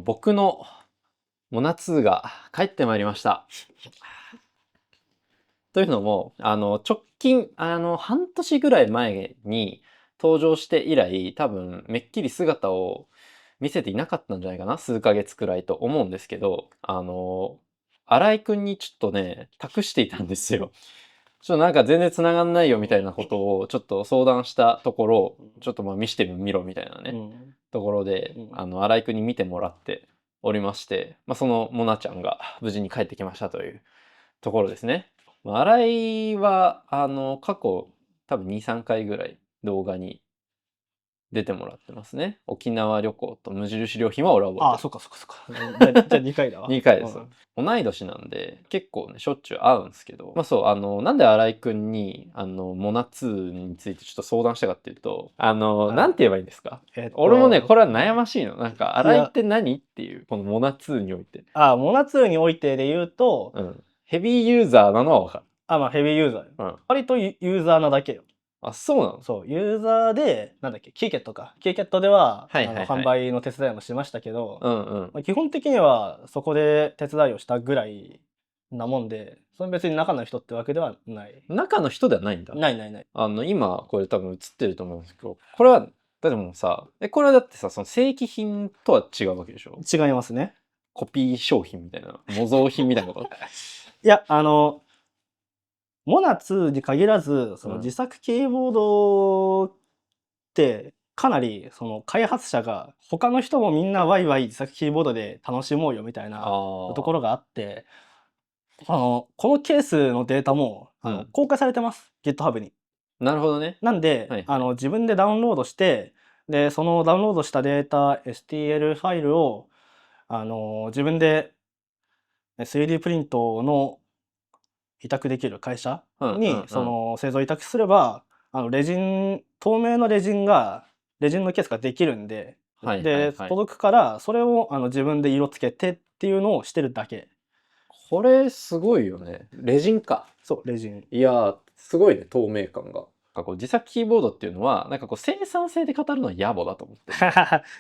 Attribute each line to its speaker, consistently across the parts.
Speaker 1: 僕のモナ2が帰ってまいりました。というのも、直近、半年ぐらい前に登場して以来、多分、めっきり姿を見せていなかったんじゃないかな、数ヶ月くらいと思うんですけど、新井くんにちょっとね、託していたんですよ。ちょっとなんか全然繋がんないよみたいなことをちょっと相談したところ、ちょっとまあ見してみろみたいなね、ところで、新井くんに見てもらっておりまして、まあそのモナちゃんが無事に帰ってきましたというところですね。まあ新井は、過去多分2、3回ぐらい動画に出てもらってますね。沖縄旅行と無印良品は俺は覚えてる。
Speaker 2: そっかそっかそっか。じゃあ2回だわ。
Speaker 1: 2回です。同い年なんで、結構ね、しょっちゅう会うんですけど、まあそう、なんで新井くんに、モナ2についてちょっと相談したかっていうと、なんて言えばいいんですか？俺もね、これは悩ましいの。なんか、新井って何っていう、このモナ2において。
Speaker 2: モナ2においてで言うと、
Speaker 1: ヘビーユーザーなのはわかる。
Speaker 2: まあヘビーユーザー。割とユーザーなだけよ。
Speaker 1: あ、そうなの？
Speaker 2: そう、ユーザーで、なんだっけ、キーケットか。キーケットでは、販売の手伝いもしましたけど、基本的にはそこで手伝いをしたぐらいなもんで、それ別に中の人ってわけではない。
Speaker 1: 中の人ではないんだ。
Speaker 2: ないないない。
Speaker 1: 今、これ多分映ってると思うんですけど、これは、だってもうさ、これはだってさ、その正規品とは違うわけでしょ？
Speaker 2: 違いますね。
Speaker 1: コピー商品みたいな、模造品みたいなこと？
Speaker 2: いや、モナ2に限らず、その自作キーボードってかなりその開発者が他の人もみんなワイワイ自作キーボードで楽しもうよみたいなところがあって、このケースのデータも公開されてます、GitHub に。
Speaker 1: なるほどね。
Speaker 2: なんで、自分でダウンロードして、でそのダウンロードしたデータ STL ファイルを自分で 3D プリントの委託できる会社にその製造委託すれば、レジン透明のレジンのケースができるんで、で届くからそれを自分で色つけてっていうのをしてるだけ。
Speaker 1: これすごいよね。レジンか。
Speaker 2: そう、レジン。
Speaker 1: いやー、すごいね、透明感が。こう自作キーボードっていうのは、なんかこう生産性で語るのは野暮だと思ってる。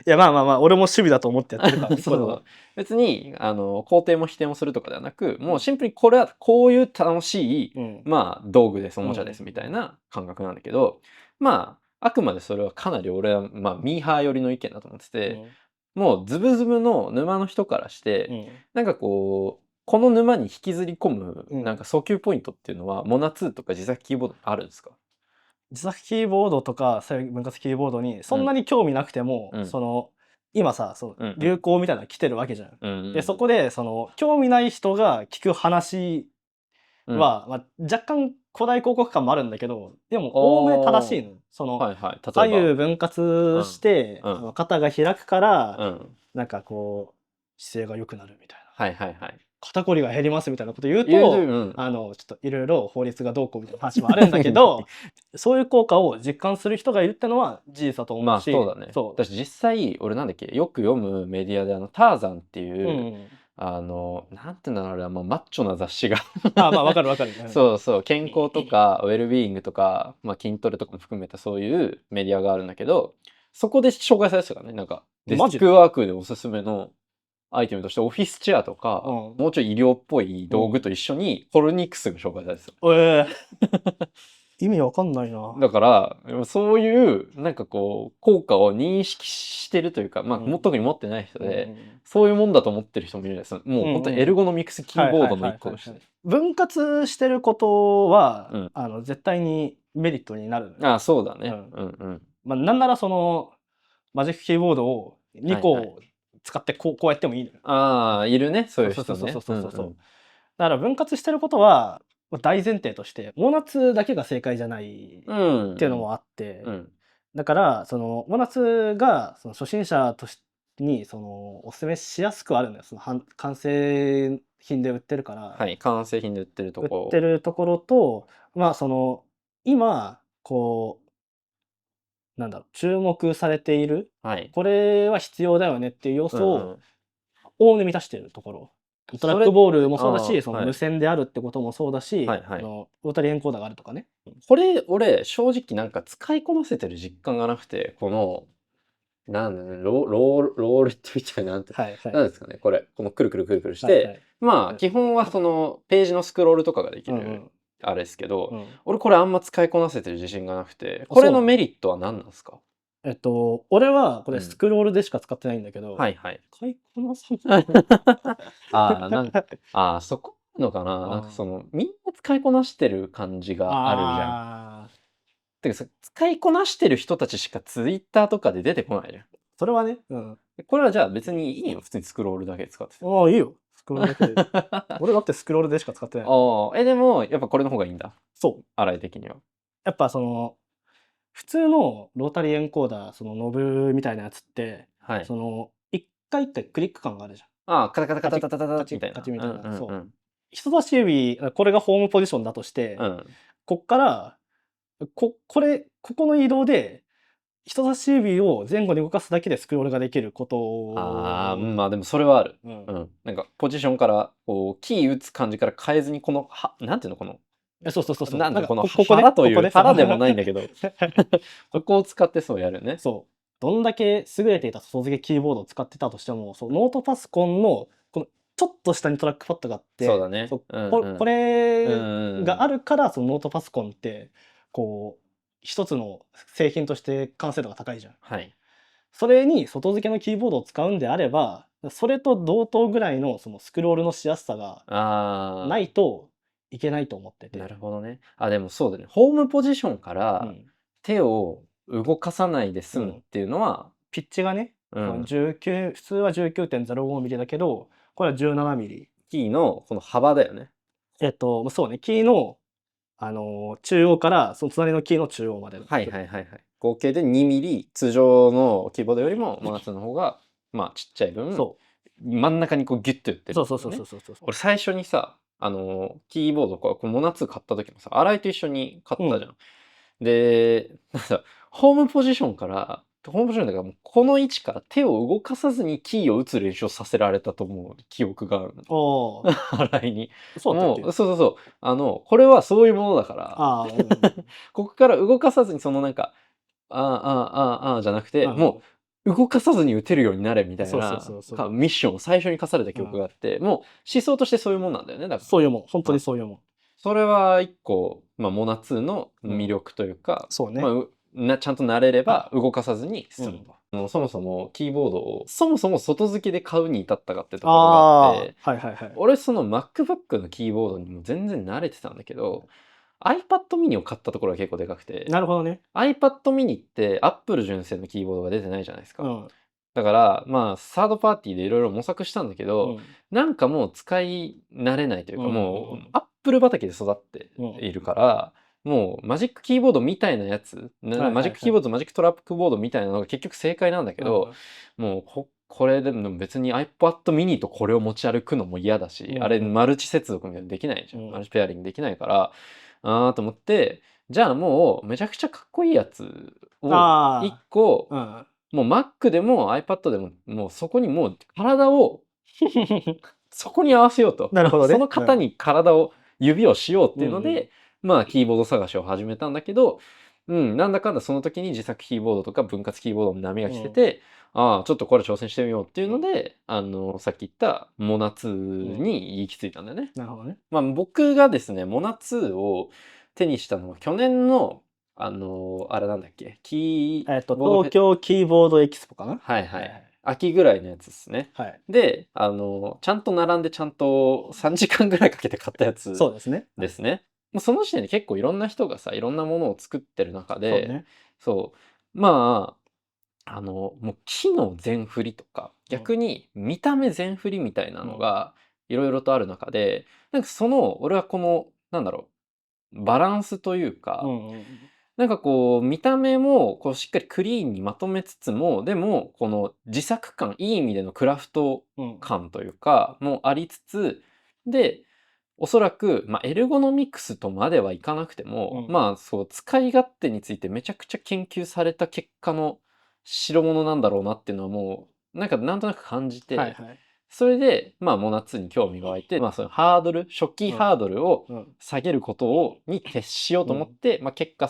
Speaker 2: いや、まあまあまあ、俺も趣味だと思ってやってるから、
Speaker 1: そう。別に、肯定も否定もするとかではなく、もうシンプルにこれはこういう楽しい、まあ、道具です、おもちゃですみたいな感覚なんだけど、まあ、あくまでそれはかなり俺は、まあ、ミーハー寄りの意見だと思ってて、もうズブズブの沼の人からして、なんかこう、この沼に引きずり込む、なんか訴求ポイントっていうのは、モナ2とか自作キーボードあるんですか？
Speaker 2: 自作キーボードとか分割キーボードにそんなに興味なくても、その今さ、流行みたいなの来てるわけじゃん。でそこでその興味ない人が聞く話は、まあ、若干古代広告感もあるんだけど、でもおおむね正しいの。その左右分割して、肩が開くから、なんかこう姿勢が良くなるみたいな。肩こりが減りますみたいなこと言うと、ちょっといろいろ法律がどうこうみたいな話もあるんだけど、そういう効果を実感する人がいるってのは事実だと思うし。
Speaker 1: まあそうだね。私実際、俺なんだっけ、よく読むメディアでターザンっていう、なんていうんだろう、あれは、まあ、マッチョな雑誌が
Speaker 2: まあわかるわかる。
Speaker 1: そうそう、健康とか、ウェルビーイングとか、まあ筋トレとかも含めたそういうメディアがあるんだけど、そこで紹介されてたからね、なんか、デスクワークでおすすめのアイテムとしてオフィスチェアとか、もうちょい医療っぽい道具と一緒にホルニックスが紹介されてた。
Speaker 2: 意味わかんないな。
Speaker 1: だから、そういう、なんかこう、効果を認識してるというか、まあ、特に持ってない人で、そういうもんだと思ってる人もいるんですよ。もう本当にエルゴノミクスキーボードの一個として。
Speaker 2: 分割してることは、絶対にメリットになる。
Speaker 1: ああ、そうだね。
Speaker 2: まあ、なんならその、マジックキーボードを2個使ってこうやってもいいのよ。
Speaker 1: ああ、いるね、そういう人ね。
Speaker 2: だから分割してることは、大前提としてモナツだけが正解じゃないっていうのもあって、だからそのモナツがその初心者としてにそのおすすめしやすくはあるんだよ。その完成品で売ってるから。
Speaker 1: はい、完成品で売ってるところ。
Speaker 2: 売ってるところと、まあその今こうなんだろう、注目されている、これは必要だよねっていう要素をおおむね満たしているところ。トラックボールもそうだし、その無線であるってこともそうだし、ロータリーエンコーダーがあるとかね。
Speaker 1: これ、俺、正直なんか使いこなせてる実感がなくて、この、なんだね、ローレットみたいな、なんですかね、これ。このくるくるくるくるして、まあ、基本はその、ページのスクロールとかができる、あれですけど、俺これあんま使いこなせてる自信がなくて、これのメリットは何なんですか？
Speaker 2: 俺はこれスクロールでしか使ってないんだけど、
Speaker 1: はいはい。
Speaker 2: 使いこなさない。
Speaker 1: そこのかな、なんかその、みんな使いこなしてる感じがあるじゃん。てか使いこなしてる人たちしかツイッターとかで出てこないじゃん。
Speaker 2: それはね。
Speaker 1: これはじゃあ別にいいよ、普通にスクロールだけ使ってて。
Speaker 2: ああ、いいよ。スクロールだけで。俺だってスクロールでしか使ってない。
Speaker 1: でも、やっぱこれの方がいいんだ。
Speaker 2: そう。
Speaker 1: 洗い的には。
Speaker 2: やっぱその、普通のロータリーエンコーダー、そのノブみたいなやつって、その、一回一回クリック感があるじゃん。
Speaker 1: カタカタカタカタカタみたいな。
Speaker 2: カチみたいな。そう。人差し指、これがホームポジションだとして、こっから、ここの移動で、人差し指を前後に動かすだけでスクロールができること
Speaker 1: まあでもそれはある。なんかポジションから、こう、キー打つ感じから変えずに、この、なんていうの、この、
Speaker 2: そう。
Speaker 1: なんかこの腹という、腹でもないんだけど、ここを使ってそうやるね。
Speaker 2: そう。どんだけ優れていた外付けキーボードを使ってたとしても、そうノートパソコンのこのちょっと下にトラックパッドがあって、
Speaker 1: そうだね。
Speaker 2: これがあるから、そのノートパソコンってこう一つの製品として完成度が高いじゃん。
Speaker 1: はい。
Speaker 2: それに外付けのキーボードを使うんであれば、それと同等ぐらいのそのスクロールのしやすさがないといけないと思ってて。
Speaker 1: なるほどね。でもそうだね。ホームポジションから手を動かさないで済むっていうのは、
Speaker 2: ピッチがね、普通は 19.05 ミリだけど、これは17ミリ。
Speaker 1: キーのこの幅だよね。
Speaker 2: そうね、キーの、中央からその隣のキーの中央までの。
Speaker 1: 合計で2ミリ、通常のキーボードよりもモナツの方が、まあちっちゃい分、真ん中にこうギュッと言ってる、
Speaker 2: そう。
Speaker 1: 俺最初にさ、キーボードこうモナツ買った時もさ、新井と一緒に買ったじゃん。で、ホームポジションから、ホームポジションだからもうこの位置から手を動かさずにキーを打つ練習をさせられたと思う記憶があるの。新井に。もう、そう。これはそういうものだから、ここから動かさずにそのなんか、じゃなくて、もう動かさずに打てるようになれみたいなミッションを最初に課された記憶があって、もう思想としてそういうもんなんだよね。だから
Speaker 2: そういうもん。本当にそういうもん。
Speaker 1: それは一個、まあ、モナ2の魅力というか、
Speaker 2: そうね。
Speaker 1: ちゃんと慣れれば動かさずに済むと。そもそもキーボードをそもそも外付けで買うに至ったかってところがあって、俺その MacBook のキーボードにも全然慣れてたんだけど、iPad mini を買ったところが結構でかくて。
Speaker 2: なるほどね。
Speaker 1: iPad mini って Apple 純正のキーボードが出てないじゃないですか。だから、まあ、サードパーティーでいろいろ模索したんだけど、なんかもう使い慣れないというか、もう、Apple 畑で育っているから、もうマジックキーボードみたいなやつ、マジックキーボード、マジックトラックボードみたいなのが結局正解なんだけど、もうこれでも別に iPad mini とこれを持ち歩くのも嫌だし、あれマルチ接続みたいなのできないじゃん。マルチペアリングできないから、と思って、じゃあもうめちゃくちゃかっこいいやつを1個、もう Mac でも iPad でも、もうそこにもう体をそこに合わせようと。
Speaker 2: なるほどね。
Speaker 1: その型に指をしようっていうので、まあキーボード探しを始めたんだけど、なんだかんだその時に自作キーボードとか分割キーボードの波が来てて、ちょっとこれ挑戦してみようっていうので、さっき言ったモナ2に行き着いたんだよね。
Speaker 2: なるほどね。
Speaker 1: まあ僕がですね、モナ2を手にしたのは去年のあれなんだっけ、
Speaker 2: 東京キーボードエキスポかな。
Speaker 1: 秋ぐらいのやつですね。で、ちゃんと並んでちゃんと3時間ぐらいかけて買ったやつですね。その時点で結構いろんな人がさ、いろんなものを作ってる中で、まあ、もう機能全振りとか、逆に見た目全振りみたいなのがいろいろとある中で、なんか俺はこの、なんだろう、バランスというか、なんかこう、見た目もこうしっかりクリーンにまとめつつも、でも、この自作感、いい意味でのクラフト感というか、もありつつ、で、おそらく、まあ、エルゴノミクスとまではいかなくても、まあ、そう、使い勝手についてめちゃくちゃ研究された結果の代物なんだろうなっていうのはもう、なんとなく感じて、それで、まあ、モナ2に興味が湧いて、まあ、その初期ハードルを下げることに徹しようと思って、まあ、結果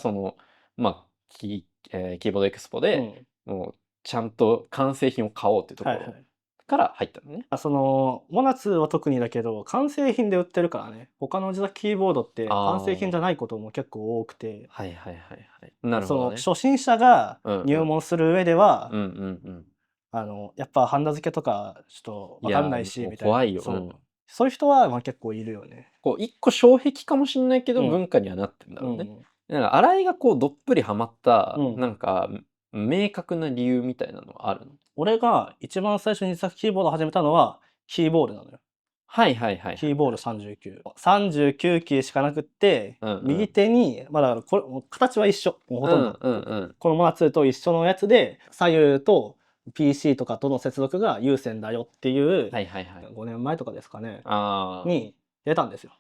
Speaker 1: まあ、キーボードエクスポで、もう、ちゃんと完成品を買おうっていうところから入ったのね。
Speaker 2: そのモナツは特にだけど完成品で売ってるからね。他の自作キーボードって完成品じゃないことも結構多くて、
Speaker 1: はいはいはいはい。なるほどね。
Speaker 2: その初心者が入門する上では、やっぱハンダ付けとかちょっと分かんないしみたいな。
Speaker 1: 怖いよ。
Speaker 2: そういう人はまあ結構いるよね。
Speaker 1: こう一個障壁かもしれないけど文化にはなってるんだろうね。なんか新井がこうどっぷりハマった、なんか明確な理由みたいなのはあるの？
Speaker 2: 俺が一番最初に自作キーボードを始めたのはキーボードなのよ。
Speaker 1: はいはいはい。
Speaker 2: キーボード39。39キーしかなくって、右手に、まあだからこれ、形は一緒。もうほとんど。このモナ2と一緒のやつで、左右と PC とかとの接続が有線だよっていう、5年前とかですかね。に出たんですよ。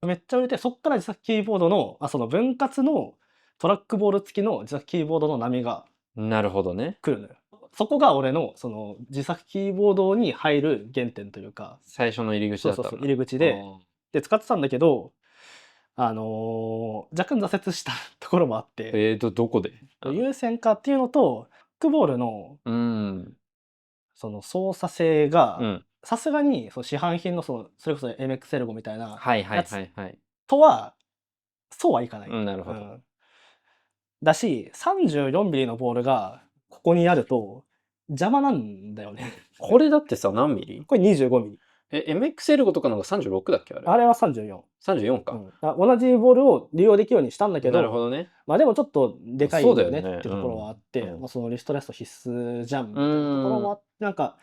Speaker 2: めっちゃ売れて、そっから自作キーボードの、その分割のトラックボール付きの自作キーボードの波が
Speaker 1: なるほどね。
Speaker 2: 来るのよ。そこが俺のその自作キーボードに入る原点というか、
Speaker 1: 最初の入り口だったんだ。
Speaker 2: 入り口で使ってたんだけど、若干挫折したところもあって。
Speaker 1: どこで？
Speaker 2: 有線化っていうのと、フックボールのその操作性が、さすがにその市販品のそれこそ MX エルゴみたいなやつとはそうはいかない。
Speaker 1: なるほど。
Speaker 2: だし、34ミリのボールがここにあると邪魔なんだよね。
Speaker 1: これだってさ、何ミリ？
Speaker 2: これ25ミリ。
Speaker 1: MX エルゴとかのが36だっけ？
Speaker 2: あれは34。
Speaker 1: 34か。
Speaker 2: 同じボールを利用できるようにしたんだけど、
Speaker 1: なるほどね。
Speaker 2: まあでもちょっとでかいよねっていうところはあって、そのリストレスト必須じゃんみたいなところもなんか、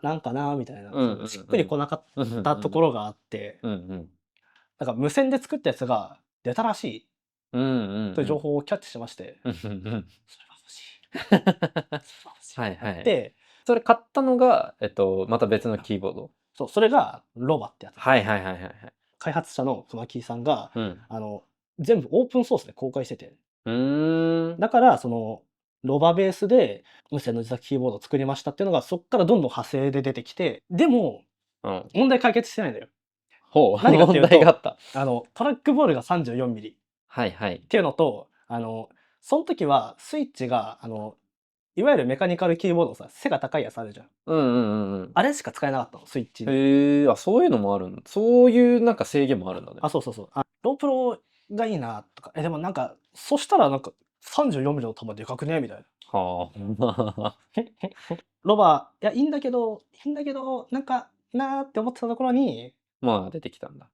Speaker 2: なんかなみたいな、しっくりこなかったところがあって、なんか無線で作ったやつが出たらしいという情報をキャッチしまして、それは欲しい。
Speaker 1: はいはい。で、それ買ったのが、また別のキーボード。
Speaker 2: そう、それがロバってやつ。
Speaker 1: はいはいはいはい。
Speaker 2: 開発者の熊木さんが、全部オープンソースで公開してて。だから、その、ロバベースで無線の自作キーボードを作りましたっていうのが、そっからどんどん派生で出てきて、でも、問題解決してないんだよ。何かっていうと、トラックボールが34ミリ。っていうのと、その時はスイッチが、いわゆるメカニカルキーボードさ、背が高いやつあるじゃん。あれしか使えなかったの、スイッチに。
Speaker 1: そういうのもあるんだ。そういうなんか制限もあるんだね。
Speaker 2: そうそうそう。ロープロがいいなとか。でもなんか、そしたらなんか34ミリの球でかくねみたいな。ロバ、いや、いいんだけど、なんかなーって思ってたところに、
Speaker 1: まあ出てきたんだ。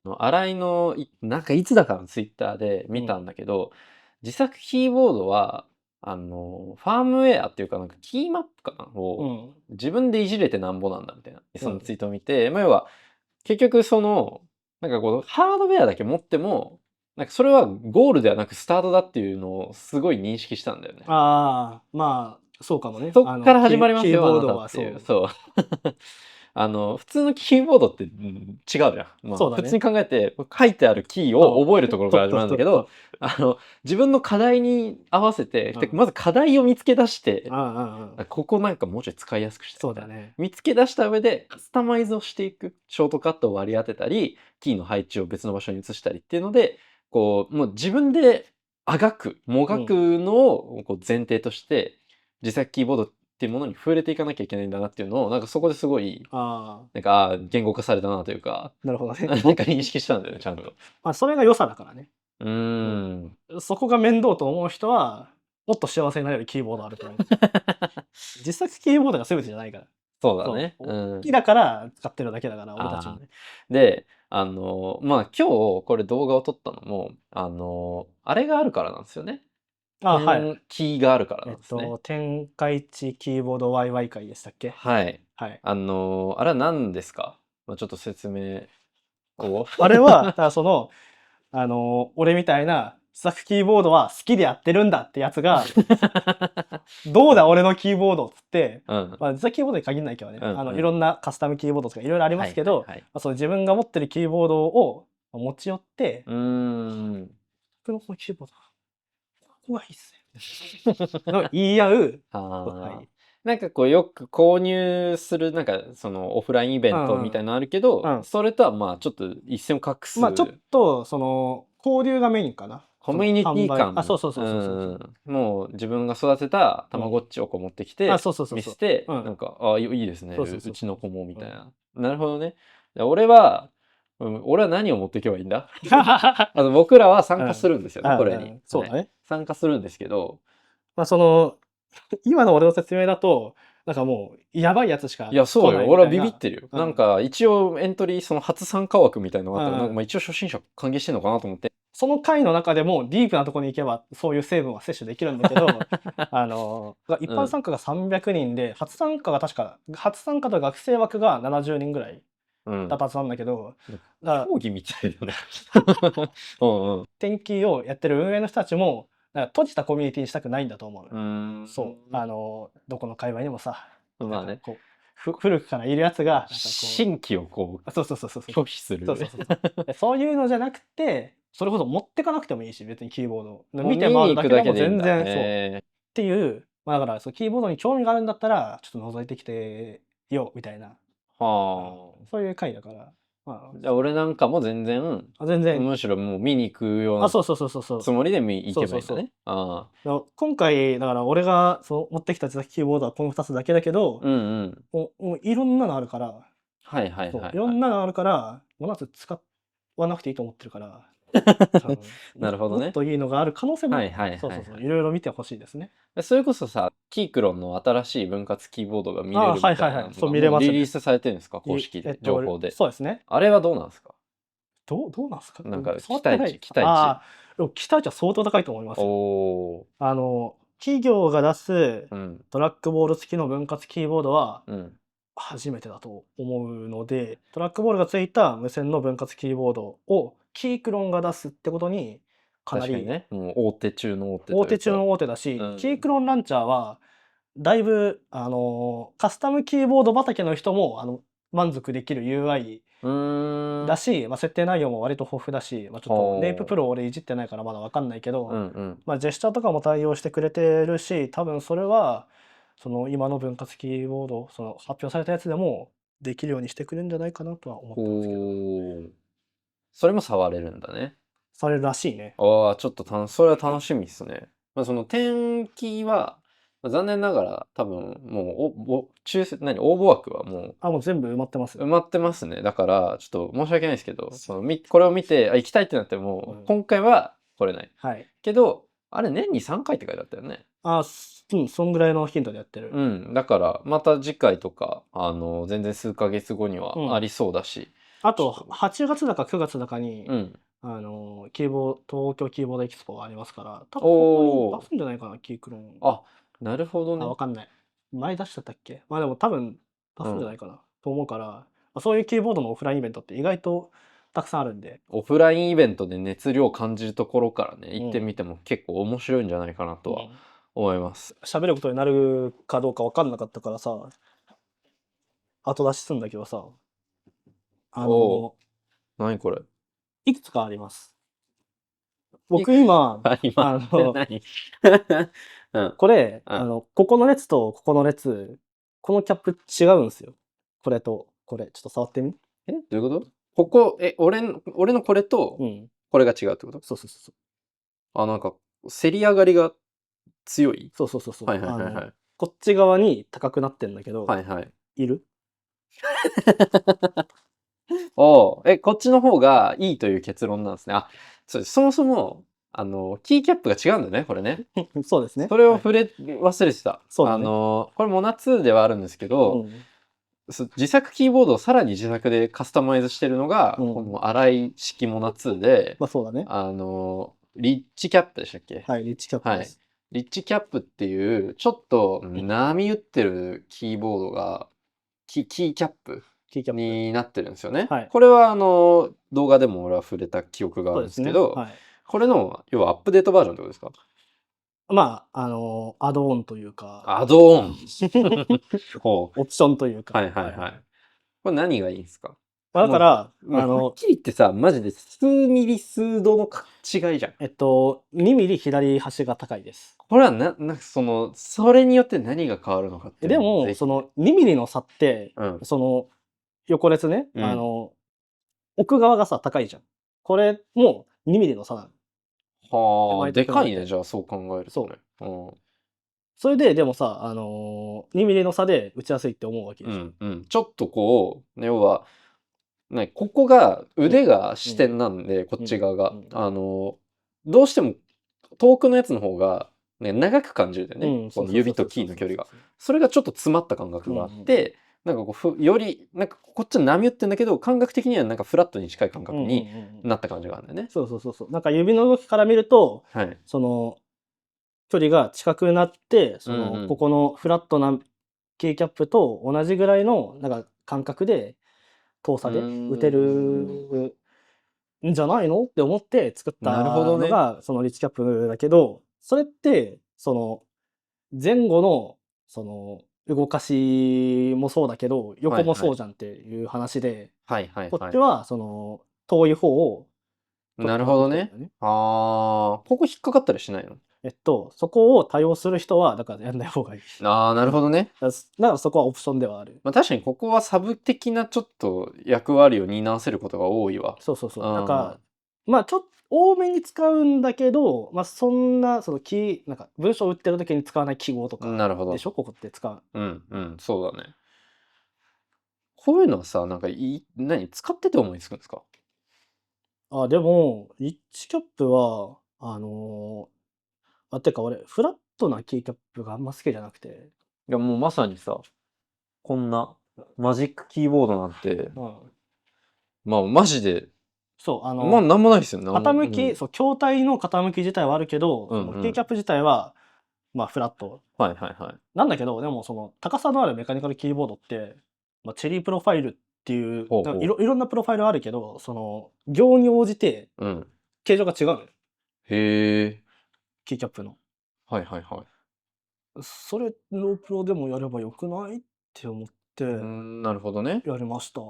Speaker 1: 新井の、なんかいつだかのツイッターで見たんだけど、自作キーボードは、ファームウェアっていうかなんかキーマップかなを自分でいじれてなんぼなんだみたいな、そのツイートを見て、まあ要は結局そのなんかこうハードウェアだけ持ってもなんかそれはゴールではなくスタートだっていうのをすごい認識したんだよね。
Speaker 2: まあそうかもね。
Speaker 1: そっから始まりますよ、あなたっていう。そう。普通のキーボードって、違うじゃん。まあ、普通に考えて書いてあるキーを覚えるところから始まるんだけど、自分の課題に合わせて、まず課題を見つけ出して、ここなんかもうちょい使いやすくして、
Speaker 2: そうだね。
Speaker 1: 見つけ出した上でカスタマイズをしていく。ショートカットを割り当てたり、キーの配置を別の場所に移したりっていうので、こう、もう自分でもがくのをこう前提として、自作キーボードっていうものに触れていかなきゃいけないんだなっていうのを、なんかそこですごい、なんか、言語化されたなというか、
Speaker 2: なるほどね。
Speaker 1: なんか認識したんだよね、ちゃんと。
Speaker 2: それが良さだからね。そこが面倒と思う人は、もっと幸せになれるキーボードあると思う。実作キーボードが全てじゃないから。
Speaker 1: そうだね。
Speaker 2: 好きだから使ってるだけだから、俺たちもね。
Speaker 1: で、まあ今日これ動画を撮ったのも、あれがあるからなんですよね。
Speaker 2: はい。
Speaker 1: キーがあるからなんですね。
Speaker 2: 天下一キーボード YY 会でしたっけ？
Speaker 1: はい。あれは何ですか？ちょっと説明を。
Speaker 2: あれは、その、俺みたいな自作キーボードは好きでやってるんだってやつが、どうだ俺のキーボードっつって、自作キーボードに限らないけどね、いろんなカスタムキーボードとかいろいろありますけど、その自分が持ってるキーボードを持ち寄って、僕のこのキーボードここがいいっすね。言い合う。
Speaker 1: なんかこうよく購入するなんかそのオフラインイベントみたいなのあるけど、それとはまあちょっと一線を画す。
Speaker 2: ちょっとその交流がメインかな。
Speaker 1: コミュニティ感。
Speaker 2: そうそうそうそう
Speaker 1: もう自分が育てたたまごっちをこう持ってきて、見せて、なんか、いいですね。うちの子も、みたいな。なるほどね。俺は何を持っていけばいいんだ僕らは参加するんですよね、これに。
Speaker 2: そうだね。
Speaker 1: 参加するんですけど。
Speaker 2: まあ今の俺の説明だと、なんかもう、やばいやつしか来ない。
Speaker 1: いや、そうよ。俺はビビってるよ。なんか、一応エントリー、初参加枠みたいなのがあったら、なんか一応初心者歓迎してんのかなと思って。
Speaker 2: その回の中でもディープなところに行けばそういう成分は摂取できるんだけど一般参加が300人で、初参加と学生枠が70人ぐらいだったはずなんだけど、
Speaker 1: 講義みたいだね。
Speaker 2: 天気をやってる運営の人たちも閉じたコミュニティにしたくないんだと思う。そうどこの界隈にもさ、
Speaker 1: まあね、
Speaker 2: 古くからいるやつが
Speaker 1: 新規をこう拒否する。
Speaker 2: そういうのじゃなくて、それこそ持ってかなくてもいいし、別にキーボード見て回るだけでも全然そうっていう、だからキーボードに興味があるんだったらちょっと覗いてきてよみたいな、そういう回だから。
Speaker 1: じゃあ俺なんかも全然むしろもう見に行くようなつもりで行けばいいんだね。
Speaker 2: 今回だから俺が持ってきたキーボードはこの2つだけだけど、もういろんなのあるから、いろんなのあるからまず使わなくていいと思ってるから。
Speaker 1: なるほどね。
Speaker 2: もっといいのがある可能性もいろいろ見てほしいですね。
Speaker 1: それこそさ、キークロンの新しい分割キーボードが見れるみたいなのがリリースされてるんですか、公式で、情報で。
Speaker 2: そうですね。
Speaker 1: あれはどうなんですか？
Speaker 2: どうなんですか？
Speaker 1: なんか期待値。
Speaker 2: 期待値は相当高いと思いますよ。企業が出すトラックボール付きの分割キーボードは初めてだと思うので、トラックボールが付いた無線の分割キーボードをキークロンが出すってことにかなり
Speaker 1: ね、もう大手中の
Speaker 2: 大手だし、キークロンランチャーはだいぶカスタムキーボード畑の人も満足できる UI だし、設定内容も割と豊富だし、ちょっとネイププロ俺いじってないからまだ分かんないけど、ジェスチャーとかも対応してくれてるし、多分それは今の分割キーボード発表されたやつでもできるようにしてくれるんじゃないかなとは思ってますけど。
Speaker 1: それも触れるんだね。
Speaker 2: 触れるらしいね。
Speaker 1: ちょっとそれは楽しみですね。その天気は残念ながら多分もう応募枠はも
Speaker 2: う全部埋まってます。
Speaker 1: 埋まってますね。だからちょっと申し訳ないですけど、これを見て行きたいってなっても、今回は来れない。けどあれ年に3回って書いてあったよね。
Speaker 2: そんぐらいのヒントでやってる。
Speaker 1: だからまた次回とか全然数ヶ月後にはありそうだし。
Speaker 2: あと8月だか9月だかに東京キーボードエキスポがありますから、多分ここに出すんじゃないかな、キークロン。
Speaker 1: なるほどね。
Speaker 2: 分かんない。前出しちゃったっけ？でも多分出すんじゃないかなと思うから、そういうキーボードのオフラインイベントって意外とたくさんあるんで。
Speaker 1: オフラインイベントで熱量を感じるところからね、行ってみても結構面白いんじゃないかなとは思います。
Speaker 2: 喋ることになるかどうか分かんなかったからさ、後出しするんだけどさ、
Speaker 1: 何これ？
Speaker 2: いくつかあります。僕今これここの列とここの列、このキャップ違うんですよ。これとこれちょっと触ってみ。
Speaker 1: どういうこと？ここ俺のこれとこれが違うってこと？
Speaker 2: そう。
Speaker 1: なんかせり上がりが強い。
Speaker 2: そう。こっち側に高くなってんだけど、いる？
Speaker 1: こっちの方がいいという結論なんですね。そもそもキーキャップが違うんだね、これね。
Speaker 2: そうですね。
Speaker 1: それを忘れてた。これモナ2ではあるんですけど、自作キーボードをさらに自作でカスタマイズしてるのが、この荒井式モナ2で、
Speaker 2: そうだね。
Speaker 1: リッチキャップでしたっけ？
Speaker 2: リッチキャップです。
Speaker 1: リッチキャップっていう、ちょっと波打ってるキーボードが、キーキャップになってるんですよね。これは動画でも俺は触れた記憶があるんですけど、これの要はアップデートバージョンってことですか？
Speaker 2: アドオンというか。
Speaker 1: アドオン
Speaker 2: オプションというか。
Speaker 1: これ何がいいんですか？
Speaker 2: だから、
Speaker 1: はっきり言ってさ、マジで数ミリ数度の違いじゃん。
Speaker 2: 2ミリ左端が高いです。
Speaker 1: これはそれによって何が変わるのかって。
Speaker 2: でも、2ミリの差って、横列ね、奥側がさ、高いじゃん。これも2ミリの差なの。
Speaker 1: はあ、
Speaker 2: 手前と比べて
Speaker 1: でかいね、じゃあそう考えるとね。
Speaker 2: それで、でもさ、2ミリの差で打ちやすいって思うわけ
Speaker 1: う
Speaker 2: でしょ。
Speaker 1: んうん。ちょっとこう、要は、ここが腕が支点なんで、こっち側が。どうしても遠くのやつの方が、ね、長く感じるんだよね。この指とキーの距離が。それがちょっと詰まった感覚があって、なんかこう、より、なんかこっちは波打ってんだけど、感覚的にはなんかフラットに近い感覚になった感じがあるんだよね。
Speaker 2: そうそうそうそう。なんか指の動きから見ると、
Speaker 1: はい。
Speaker 2: その、距離が近くなって、その、ここのフラットなキーキャップと同じぐらいの、なんか感覚で、遠さで打てるんじゃないのって思って作った
Speaker 1: なるほどね。
Speaker 2: のが、そのリッチキャップだけど、それって、その、前後の、その、動かしもそうだけど、横もそうじゃんっていう話で、
Speaker 1: はいはいはい。
Speaker 2: こっちは、その、遠い方を取
Speaker 1: なる
Speaker 2: ってもら
Speaker 1: ほどね。
Speaker 2: ってきてるんだよね。
Speaker 1: ああ、ここ引っかかったりしないの？
Speaker 2: そこを多用する人は、だからやんない方がいい。
Speaker 1: ああ、なるほどね。
Speaker 2: だからそこはオプションではある。
Speaker 1: まあ確かにここはサブ的なちょっと役割を担わせることが多いわ。
Speaker 2: そうそうそう。なん
Speaker 1: あ
Speaker 2: か、まあちょっと多めに使うんだけど、まあそんな、そのなんか文章を打ってる時に使わない記号と
Speaker 1: あ、
Speaker 2: か
Speaker 1: なるほど。
Speaker 2: でしょここって使う。
Speaker 1: うんうん、そうだね。こういうのはさ、なんか使ってて思いつくんですか？
Speaker 2: あ、でも、リッチキャップは、てか俺、フラットなキーキャップがあんま好きじゃなくて。
Speaker 1: いや、もうまさにさ、こんなマジックキーボードなんて、
Speaker 2: うん。
Speaker 1: まあマジで、
Speaker 2: そう、
Speaker 1: まあなんもないですよね。
Speaker 2: 傾き、そう、筐体の傾き自体はあるけど、そのキーキャップ自体は、まあフラット。
Speaker 1: はいはいはい。
Speaker 2: なんだけど、でもその高さのあるメカニカルキーボードって、まあ、チェリープロファイルっていう、
Speaker 1: ほうほう。
Speaker 2: いろんなプロファイルあるけど、その、行に応じて形状が違うのよ。
Speaker 1: へえ。
Speaker 2: キーキャップの。
Speaker 1: はいはいはい。
Speaker 2: それロープロでもやればよくないって思って
Speaker 1: なるほどね。
Speaker 2: やりました。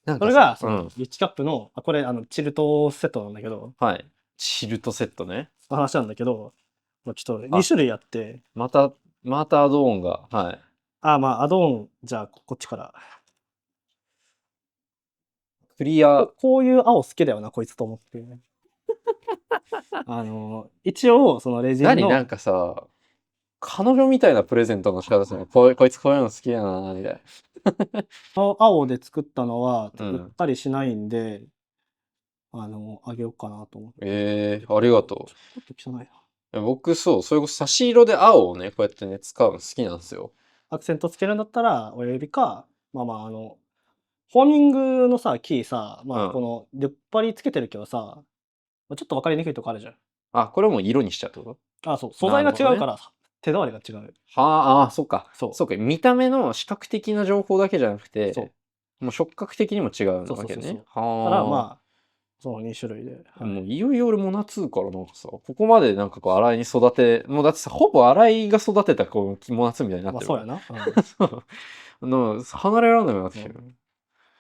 Speaker 1: なんかさ、
Speaker 2: それが、その、リッチキャップの、これ、チルトセットなんだけど、
Speaker 1: はい。チルトセットね。
Speaker 2: 話なんだけど、ちょっと2種類あって、
Speaker 1: またアドオンが、はい。
Speaker 2: まあ、アドオン、じゃあ、こっちから。
Speaker 1: クリア。
Speaker 2: こういう青好きだよな、こいつと思って。一応、そのレジンの。
Speaker 1: なんかさ、彼女みたいなプレゼントの仕方するの。こいつこういうの好きやな、みたい
Speaker 2: 青で作ったのは、
Speaker 1: な。
Speaker 2: 売ったりしないんで、あげようかなと思って。
Speaker 1: ありがと
Speaker 2: ちょっと汚いな。
Speaker 1: う。僕、そう、それこそ差し色で青をね、こうやってね、使うの好きなんですよ。
Speaker 2: アクセントつけるんだったら、親指か、まあまあ、ホーミングのさ、キーさ、まあ、この出っ張りつけてるけどさ、ちょっと分かりにくいとこあるじゃん。
Speaker 1: あ、これも色にしちゃうってこと？
Speaker 2: そう、素材が違うからさ、手触りが違う。
Speaker 1: そうか。
Speaker 2: そう。
Speaker 1: そうか。見た目の視覚的な情報だけじゃなくて、もう触覚的にも違うわけね。
Speaker 2: だからまあ、その2種類で。
Speaker 1: もういよいよ俺モナ2からなんかさ、ここまでなんかこう洗いに育て、もうだってさ、ほぼ洗いが育てたこうモナ2みたいになってる。
Speaker 2: そうやな。
Speaker 1: 離れられないようになってきてる。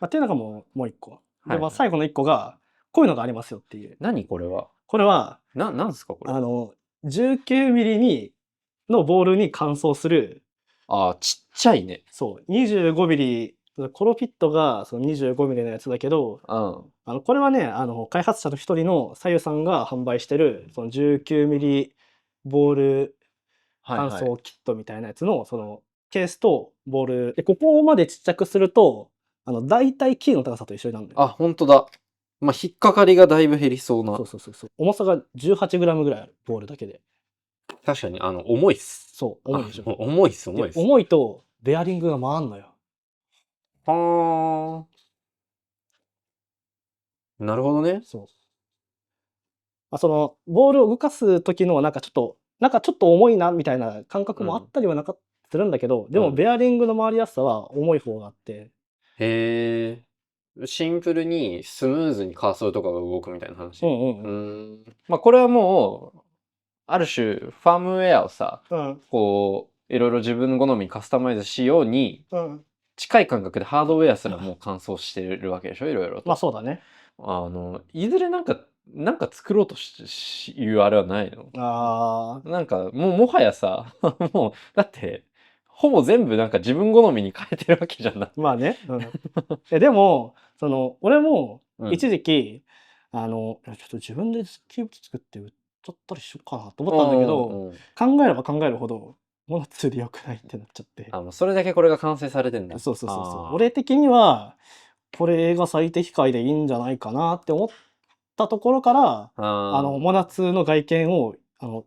Speaker 2: っていうのがもう1個。で、まあ最後の1個が、こういうのがありますよっていう。
Speaker 1: 何これは？
Speaker 2: これは、
Speaker 1: なんですかこれ。
Speaker 2: 19ミリのボールに乾燥する。
Speaker 1: ちっちゃいね。
Speaker 2: そう、25ミリ、コロフィットがその25ミリのやつだけど、これはね、開発者の一人のさゆさんが販売してる、その19ミリボール乾燥キットみたいなやつの、そのケースとボール、で、ここまでちっちゃくすると、大体キーの高さと一緒になるんだよ。
Speaker 1: 本当だ。まあ、引っかかりがだいぶ減りそうな。
Speaker 2: そう。重さが18グラムぐらいある、ボールだけで。
Speaker 1: 確かに、重いっす。
Speaker 2: そう、重いでしょ。
Speaker 1: 重いっす。
Speaker 2: 重いと、ベアリングが回んのよ。
Speaker 1: なるほどね。
Speaker 2: そう。その、ボールを動かす時の、なんかちょっと重いな、みたいな感覚もあったりはなかったりするんだけど、でも、ベアリングの回りやすさは重い方があって。
Speaker 1: へえ。シンプルにスムーズにカーソルとかが動くみたいな話。まあ、これはもう、ある種、ファームウェアをさ、こう、いろいろ自分好みにカスタマイズしように、近い感覚でハードウェアすらもう乾燥してるわけでしょ、いろいろと。
Speaker 2: まあそうだね。
Speaker 1: いずれなんか作ろうというあれはないの？なんか、もはやさ、もう、だって、ほぼ全部なんか自分好みに変えてるわけじゃない。
Speaker 2: まあね。でも、俺も、一時期、ちょっと自分でキーボード作って売っちゃったりしようかなと思ったんだけど、考えれば考えるほど、モナ2で良くないってなっちゃって。
Speaker 1: もうそれだけこれが完成されてんだ。
Speaker 2: そうそうそうそう。俺的には、これが最適解でいいんじゃないかなって思ったところから、モナ2の外見を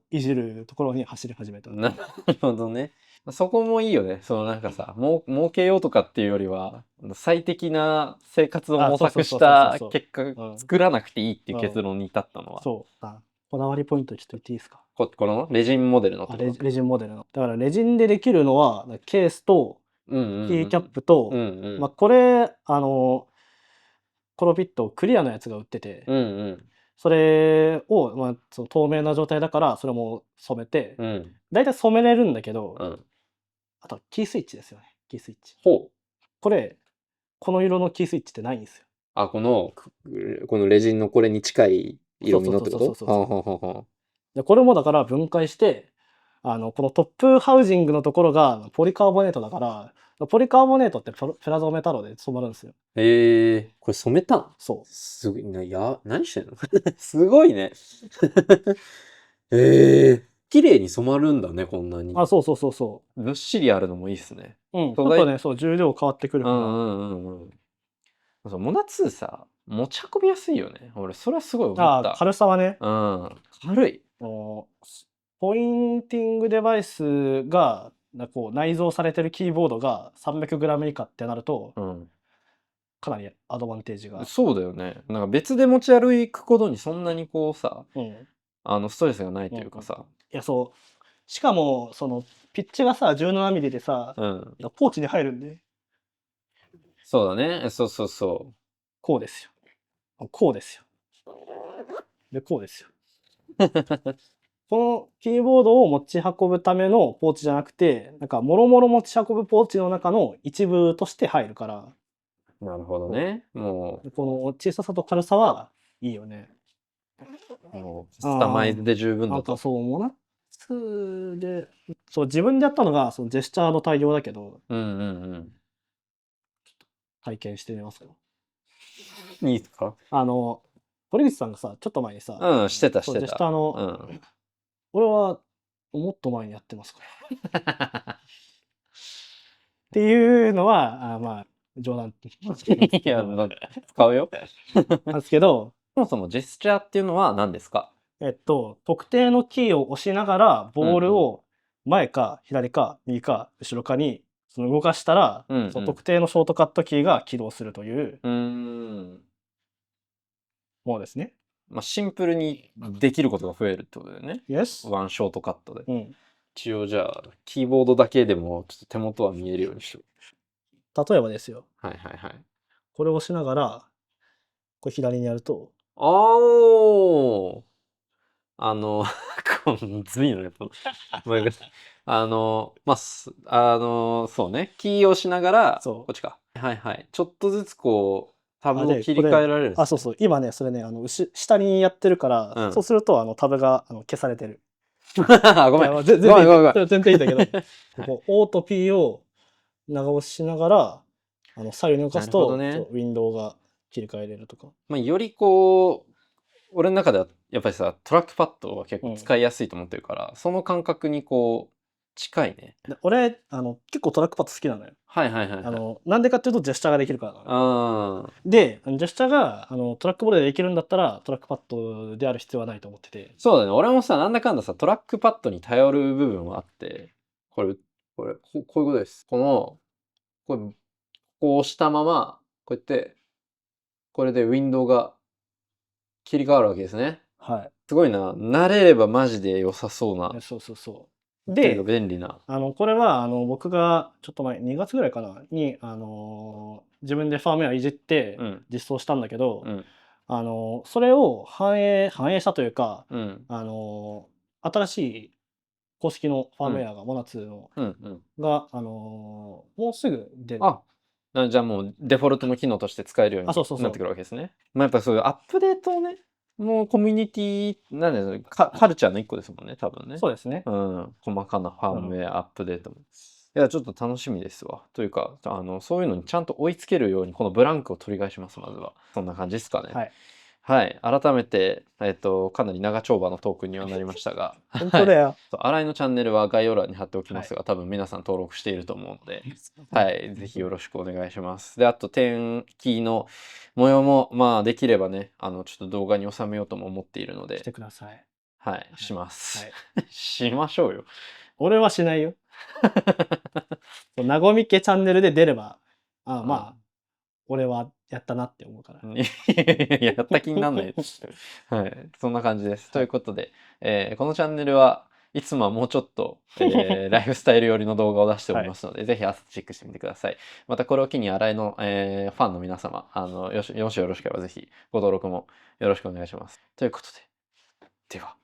Speaker 2: いじるところに走り始めた。
Speaker 1: なるほどね。そこもいいよね。そのなんかさ、儲けようとかっていうよりは、最適な生活を模索した結果、作らなくていいっていう結論に至ったのは。
Speaker 2: そう。こだわりポイントちょっと言っていいですか？
Speaker 1: このレジンモデルのこと。
Speaker 2: レジンモデルの。だからレジンでできるのは、ケースと、キーキャップと、これ、コロピットクリアのやつが売ってて、それを、その透明な状態だから、それも染めて、だいたい染めれるんだけど、あとはキースイッチですよね。キースイッチ。これ、この色のキースイッチってないんですよ。
Speaker 1: このレジンのこれに近い色味のってこと？
Speaker 2: これもだから分解して、このトップハウジングのところがポリカーボネートだから、ポリカーボネートってプラゾメタロで染まるんですよ。
Speaker 1: これ染めたん？
Speaker 2: そう。
Speaker 1: すごいな。何してんの？すごいね。綺麗に染まるんだね、こんなに。
Speaker 2: そうそうそうそう。
Speaker 1: ずっしりあるのもいいっすね。
Speaker 2: ちょっとね、そう、重量変わってくるから。
Speaker 1: モナ2さ、持ち運びやすいよね。俺、それはすごい思った。
Speaker 2: 軽さはね。
Speaker 1: 軽い。
Speaker 2: ポインティングデバイスが、こう内蔵されてるキーボードが 300g 以下ってなると、かなりアドバンテージが。
Speaker 1: そうだよね。なんか別で持ち歩くことにそんなにこうさ、ストレスがないというかさ。
Speaker 2: いや、そう。しかも、その、ピッチがさ、17mm でさ、ポーチに入るんで。
Speaker 1: そうだね。そうそうそう。
Speaker 2: こうですよ。こうですよ。で、こうですよ。このキーボードを持ち運ぶためのポーチじゃなくて、なんか、もろもろ持ち運ぶポーチの中の一部として入るから。
Speaker 1: なるほどね。もう。
Speaker 2: この小ささと軽さはいいよね。
Speaker 1: もう、カスタマイズで十分だと。
Speaker 2: なんかそう、モナ2で、そう、自分でやったのが、そのジェスチャーの対応だけど、体験してみますか？
Speaker 1: いいですか？
Speaker 2: 堀口さんがさ、ちょっと前にさ、
Speaker 1: してた。
Speaker 2: ジェスチャーの、俺はもっと前にやってますから。っていうのは、冗談。
Speaker 1: いや、使うよ。
Speaker 2: なんですけど、
Speaker 1: そもそもジェスチャーっていうのは何ですか？
Speaker 2: 特定のキーを押しながら、ボールを前か左か右か後ろかに動かしたら、その特定のショートカットキーが起動するというものですね。
Speaker 1: シンプルにできることが増えるってことだよね。
Speaker 2: Yes。
Speaker 1: ワンショートカットで。一応じゃあ、キーボードだけでもちょっと手元は見えるようにしよ
Speaker 2: う。例えばですよ。
Speaker 1: こ
Speaker 2: れを押しながら、これ左にやると。
Speaker 1: このずいのね。そうね。キーを押しながら、こっちか。ちょっとずつこう、タブを切り替えられるんですね。
Speaker 2: そう。今ね、それね、下にやってるから、そうすると、タブが消されてる。
Speaker 1: ごめん。全
Speaker 2: 然いいんだけど、ここ O と P を長押ししながら、左右に動かすと、ウィンドウが切り替えれるとか。
Speaker 1: よりこう、俺の中ではやっぱりさ、トラックパッドは結構使いやすいと思ってるから、その感覚にこう、近いね。
Speaker 2: 俺、結構トラックパッド好きなのよ。なんでかっていうと、ジェスチャーができるからなの。で、ジェスチャーがトラックボードでできるんだったら、トラックパッドである必要はないと思ってて。
Speaker 1: そうだね。俺もさ、なんだかんださ、トラックパッドに頼る部分はあって、こういうことです。こう押したまま、こうやって、これでウィンドウが切り替わるわけですね。すごいな。慣れればマジで良さそうな。
Speaker 2: そう。で、
Speaker 1: 便利な。
Speaker 2: これは僕がちょっと前、2月ぐらいかなに、自分でファームウェアいじって実装したんだけど、それを反映したというか、新しい公式のファームウェアが、モナ2の、が、もうすぐ出る。
Speaker 1: じゃあもうデフォルトの機能として使えるようになってくるわけですね。やっぱそういうアップデートをね、もうコミュニティ、なんだよ、カルチャーの一個ですもんね、多分ね。
Speaker 2: そうですね。
Speaker 1: 細かなファームウェアアップデートも。いや、ちょっと楽しみですわ。というか、そういうのにちゃんと追いつけるように、このブランクを取り返します、まずは。そんな感じですかね。はい、改めて、かなり長丁場のトークにはなりましたが、
Speaker 2: 本当だよ。
Speaker 1: 新井のチャンネルは概要欄に貼っておきますが、多分皆さん登録していると思うので、はい、ぜひよろしくお願いします。で、あと天気の模様も、まあ、できればね、ちょっと動画に収めようとも思っているので、
Speaker 2: してください。
Speaker 1: はい、します。
Speaker 2: はい。
Speaker 1: しましょうよ。
Speaker 2: 俺はしないよ。なごみ家チャンネルで出れば、まあ、俺はやったなって思うから。
Speaker 1: やった気になんないです。はい。そんな感じです。
Speaker 2: はい、
Speaker 1: ということで、このチャンネルはいつもはもうちょっと、ライフスタイル寄りの動画を出しておりますので、ぜひ朝チェックしてみてください。またこれを機に新井の、ファンの皆様、もしよろしければぜひご登録もよろしくお願いします。ということで、では。